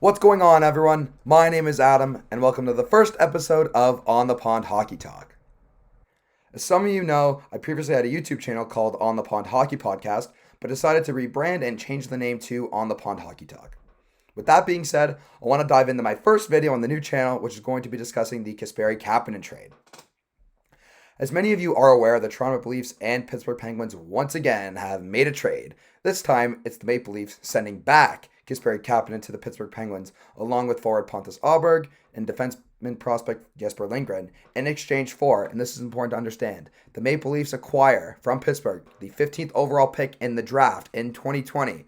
What's going on, everyone? My name is Adam, and welcome to the first episode of On the Pond Hockey Talk. As some of you know, I previously had a YouTube channel called On the Pond Hockey Podcast, but decided to rebrand and change the name to On the Pond Hockey Talk. With that being said, I want to dive into my first video on the new channel, which is going to be discussing the Kasperi Kapanen trade. As many of you are aware, the Toronto Maple Leafs and Pittsburgh Penguins once again have made a trade. This time, it's the Maple Leafs sending back Kasperi Kapanen to the Pittsburgh Penguins, along with forward Pontus Aberg and defenseman prospect Jesper Lindgren, in exchange for, and this is important to understand, the Maple Leafs acquire from Pittsburgh the 15th overall pick in the draft in 2020,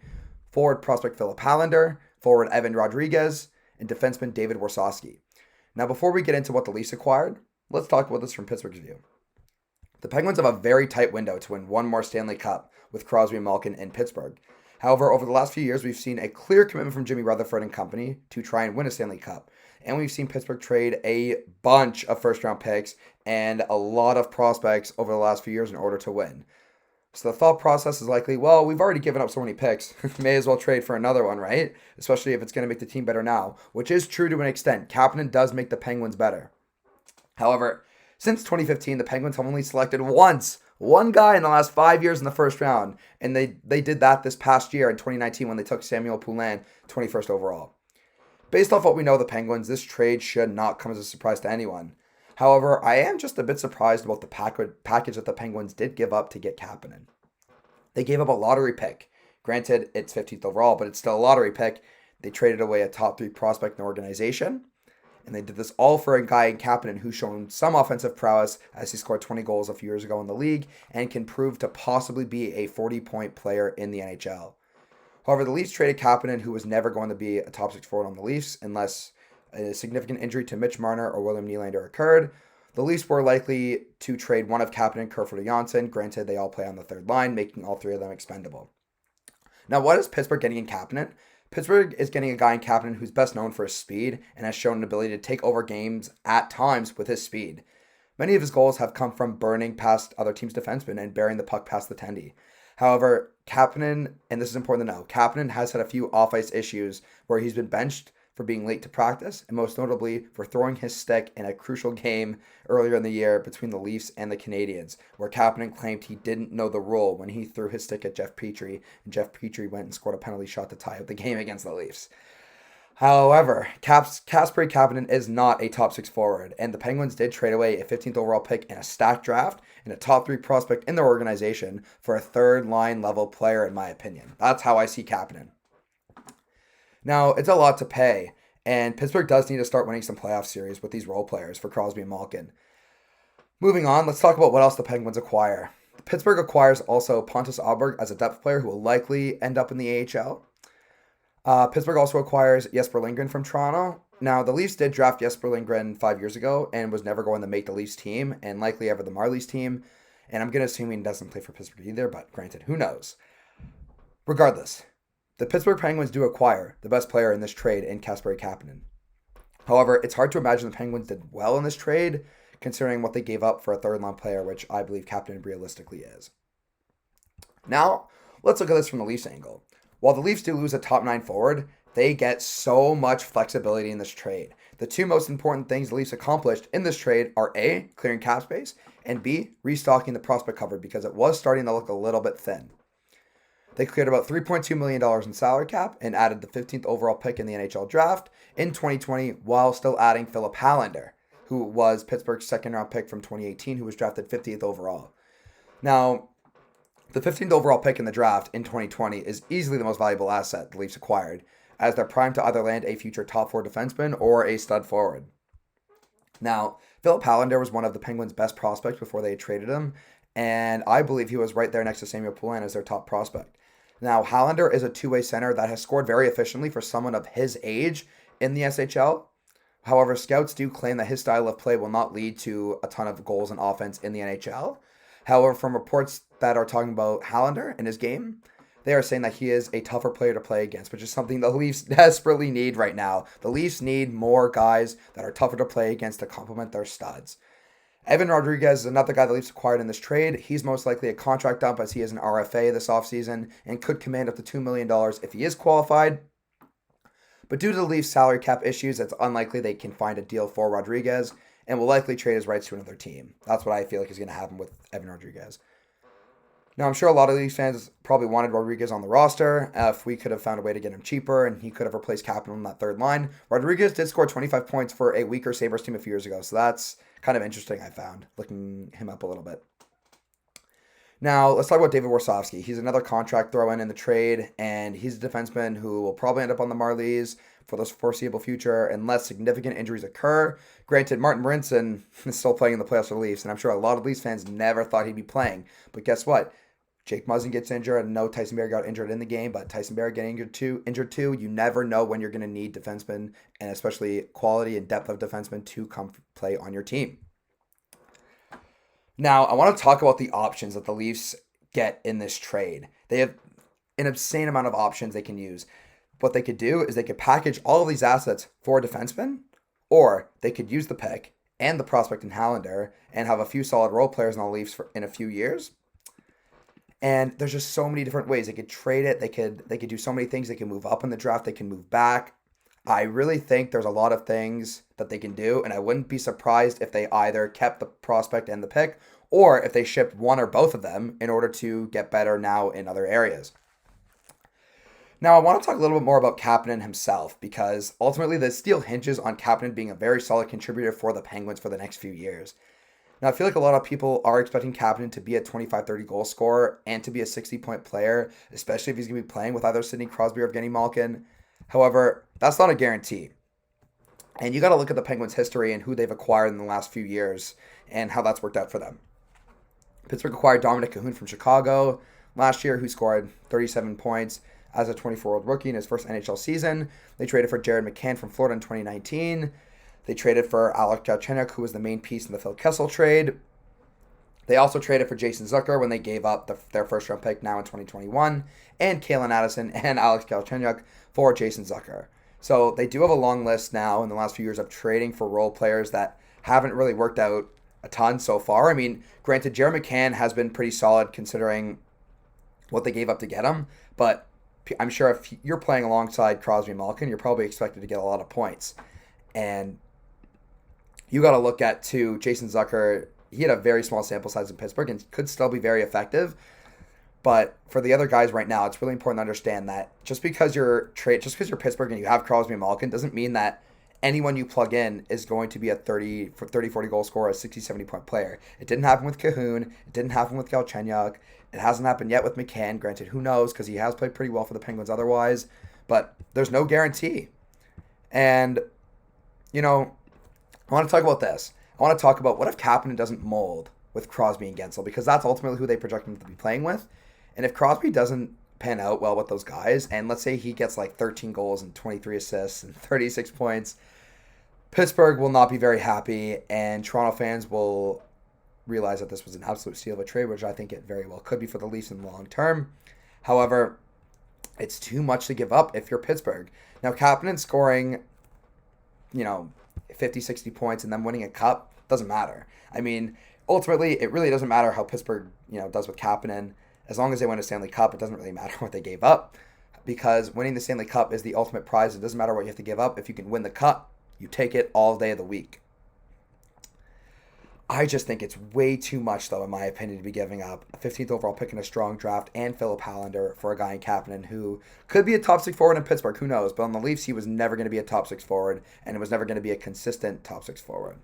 forward prospect Philip Hallander, forward Evan Rodriguez, and defenseman David Warsawski. Now, before we get into what the Leafs acquired, let's talk about this from Pittsburgh's view. The Penguins have a very tight window to win one more Stanley Cup with Crosby and Malkin in Pittsburgh. However, over the last few years, we've seen a clear commitment from Jimmy Rutherford and company to try and win a Stanley Cup. And we've seen Pittsburgh trade a bunch of first-round picks and a lot of prospects over the last few years in order to win. So the thought process is likely, well, we've already given up so many picks. May as well trade for another one, right? Especially if it's going to make the team better now, which is true to an extent. Kapanen does make the Penguins better. However, since 2015, the Penguins have only selected one guy in the last 5 years in the first round, and they did that this past year in 2019 when they took Samuel Poulin 21st overall. Based off what we know of the Penguins, this trade should not come as a surprise to anyone. However, I am just a bit surprised about the package that the Penguins did give up to get Kapanen. They gave up a lottery pick. Granted, it's 15th overall, but it's still a lottery pick. They traded away a top 3 prospect in the organization. And they did this all for a guy in Kapanen who's shown some offensive prowess as he scored 20 goals a few years ago in the league and can prove to possibly be a 40-point player in the NHL. However, the Leafs traded Kapanen, who was never going to be a top 6 forward on the Leafs unless a significant injury to Mitch Marner or William Nylander occurred. The Leafs were likely to trade one of Kapanen, Kerfoot, or Johnsson. Granted, they all play on the third line, making all 3 of them expendable. Now, what is Pittsburgh getting in Kapanen? Pittsburgh is getting a guy in Kapanen who's best known for his speed and has shown an ability to take over games at times with his speed. Many of his goals have come from burning past other teams' defensemen and bearing the puck past the tendy. However, Kapanen, and this is important to know, Kapanen has had a few off-ice issues where he's been benched for being late to practice, and most notably for throwing his stick in a crucial game earlier in the year between the Leafs and the Canadiens, where Kapanen claimed he didn't know the rule when he threw his stick at Jeff Petrie, and Jeff Petrie went and scored a penalty shot to tie up the game against the Leafs. However, Kasperi Kapanen is not a top 6 forward, and the Penguins did trade away a 15th overall pick in a stacked draft and a top 3 prospect in their organization for a third-line level player, in my opinion. That's how I see Kapanen. Now, it's a lot to pay, and Pittsburgh does need to start winning some playoff series with these role players for Crosby and Malkin. Moving on, let's talk about what else the Penguins acquire. Pittsburgh acquires also Pontus Aberg as a depth player who will likely end up in the AHL. Pittsburgh also acquires Jesper Lindgren from Toronto. Now, the Leafs did draft Jesper Lindgren 5 years ago and was never going to make the Leafs team and likely ever the Marlies team. And I'm going to assume he doesn't play for Pittsburgh either, but granted, who knows? Regardless, the Pittsburgh Penguins do acquire the best player in this trade in Kasperi Kapanen. However, it's hard to imagine the Penguins did well in this trade, considering what they gave up for a third-line player, which I believe Kapanen realistically is. Now, let's look at this from the Leafs angle. While the Leafs do lose a top 9 forward, they get so much flexibility in this trade. The 2 most important things the Leafs accomplished in this trade are A, clearing cap space, and B, restocking the prospect cupboard because it was starting to look a little bit thin. They cleared about $3.2 million in salary cap and added the 15th overall pick in the NHL draft in 2020 while still adding Philip Hallander, who was Pittsburgh's second-round pick from 2018, who was drafted 50th overall. Now, the 15th overall pick in the draft in 2020 is easily the most valuable asset the Leafs acquired, as they're primed to either land a future top 4 defenseman or a stud forward. Now, Philip Hallander was one of the Penguins' best prospects before they traded him, and I believe he was right there next to Samuel Poulin as their top prospect. Now, Hallander is a two-way center that has scored very efficiently for someone of his age in the SHL. However, scouts do claim that his style of play will not lead to a ton of goals and offense in the NHL. However, from reports that are talking about Hallander and his game, they are saying that he is a tougher player to play against, which is something the Leafs desperately need right now. The Leafs need more guys that are tougher to play against to complement their studs. Evan Rodriguez is another guy the Leafs acquired in this trade. He's most likely a contract dump as he is an RFA this offseason and could command up to $2 million if he is qualified. But due to the Leafs' salary cap issues, it's unlikely they can find a deal for Rodriguez and will likely trade his rights to another team. That's what I feel like is going to happen with Evan Rodriguez. Now, I'm sure a lot of Leafs fans probably wanted Rodriguez on the roster. If we could have found a way to get him cheaper and he could have replaced Kapanen on that third line. Rodriguez did score 25 points for a weaker Sabres team a few years ago, so that's kind of interesting, I found, looking him up a little bit. Now, let's talk about David Warsofsky. He's another contract throw-in the trade, and he's a defenseman who will probably end up on the Marlies for the foreseeable future unless significant injuries occur. Granted, Martin Brinson is still playing in the playoffs for the Leafs, and I'm sure a lot of Leafs fans never thought he'd be playing. But guess what? Jake Muzzin gets injured. I know Tyson Barrie got injured in the game, but Tyson Barrie getting injured too. You never know when you're going to need defensemen, and especially quality and depth of defensemen to come play on your team. Now, I want to talk about the options that the Leafs get in this trade. They have an insane amount of options they can use. What they could do is they could package all of these assets for a defenseman, or they could use the pick and the prospect in Hallander and have a few solid role players in the Leafs in a few years. And there's just so many different ways. They could trade it. They could do so many things. They can move up in the draft. They can move back. I really think there's a lot of things that they can do, and I wouldn't be surprised if they either kept the prospect and the pick, or if they shipped one or both of them in order to get better now in other areas. Now, I want to talk a little bit more about Kapanen himself, because ultimately this deal hinges on Kapanen being a very solid contributor for the Penguins for the next few years. Now, I feel like a lot of people are expecting Kapanen to be a 25-30 goal scorer and to be a 60-point player, especially if he's going to be playing with either Sidney Crosby or Evgeny Malkin. However, that's not a guarantee. And you got to look at the Penguins' history and who they've acquired in the last few years and how that's worked out for them. Pittsburgh acquired Dominic Cahoon from Chicago last year, who scored 37 points as a 24-year-old rookie in his first NHL season. They traded for Jared McCann from Florida in 2019. They traded for Alek Galchenyuk, who was the main piece in the Phil Kessel trade. They also traded for Jason Zucker when they gave up their first-round pick now in 2021, and Kalen Addison and Alex Galchenyuk for Jason Zucker. So they do have a long list now in the last few years of trading for role players that haven't really worked out a ton so far. I mean, granted, Jared McCann has been pretty solid considering what they gave up to get him, but I'm sure if you're playing alongside Crosby and Malkin, you're probably expected to get a lot of points. And you got to look at, too, Jason Zucker. He had a very small sample size in Pittsburgh and could still be very effective. But for the other guys right now, it's really important to understand that just because you're Pittsburgh and you have Crosby and Malkin doesn't mean that anyone you plug in is going to be a 30, 40 goal scorer, a 60, 70-point player. It didn't happen with Cahoon. It didn't happen with Galchenyuk. It hasn't happened yet with McCann. Granted, who knows, because he has played pretty well for the Penguins otherwise. But there's no guarantee. And, I want to talk about this. I want to talk about what if Kapanen doesn't mold with Crosby and Gensel, because that's ultimately who they project him to be playing with. And if Crosby doesn't pan out well with those guys, and let's say he gets like 13 goals and 23 assists and 36 points, Pittsburgh will not be very happy, and Toronto fans will realize that this was an absolute steal of a trade, which I think it very well could be for the Leafs in the long term. However, it's too much to give up if you're Pittsburgh. Now, Kapanen scoring, 50, 60 points and then winning a cup doesn't matter. I mean, ultimately, it really doesn't matter how Pittsburgh, does with Kapanen. As long as they win a Stanley Cup, it doesn't really matter what they gave up, because winning the Stanley Cup is the ultimate prize. It doesn't matter what you have to give up. If you can win the cup, you take it all day of the week. I just think it's way too much, though, in my opinion, to be giving up a 15th overall pick in a strong draft and Philip Hallander for a guy in Kapanen who could be a top six forward in Pittsburgh. Who knows? But on the Leafs, he was never going to be a top six forward, and it was never going to be a consistent top six forward.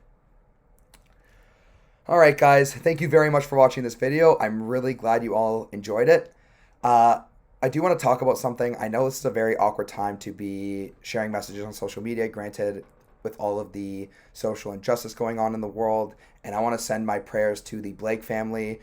All right, guys. Thank you very much for watching this video. I'm really glad you all enjoyed it. I do want to talk about something. I know this is a very awkward time to be sharing messages on social media. Granted, with all of the social injustice going on in the world. And I want to send my prayers to the Blake family.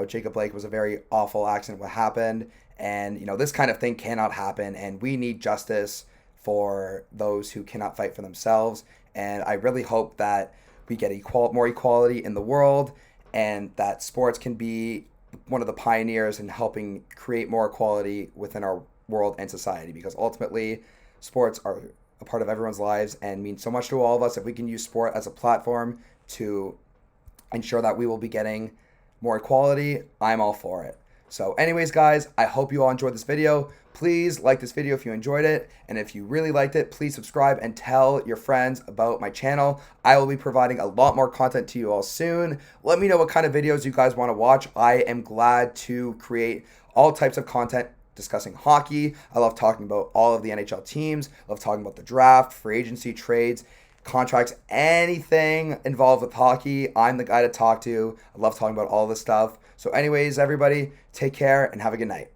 Jacob Blake was a very awful accident what happened. And, this kind of thing cannot happen. And we need justice for those who cannot fight for themselves. And I really hope that we get more equality in the world, and that sports can be one of the pioneers in helping create more equality within our world and society. Because ultimately, sports are a part of everyone's lives and mean so much to all of us. If we can use sport as a platform to ensure that we will be getting more equality, I'm all for it. So anyways, guys, I hope you all enjoyed this video. Please like this video if you enjoyed it. And if you really liked it, please subscribe and tell your friends about my channel. I will be providing a lot more content to you all soon. Let me know what kind of videos you guys want to watch. I am glad to create all types of content discussing hockey. I love talking about all of the NHL teams. I love talking about the draft, free agency, trades, contracts, anything involved with hockey. I'm the guy to talk to. I love talking about all this stuff. So anyways, everybody, take care and have a good night.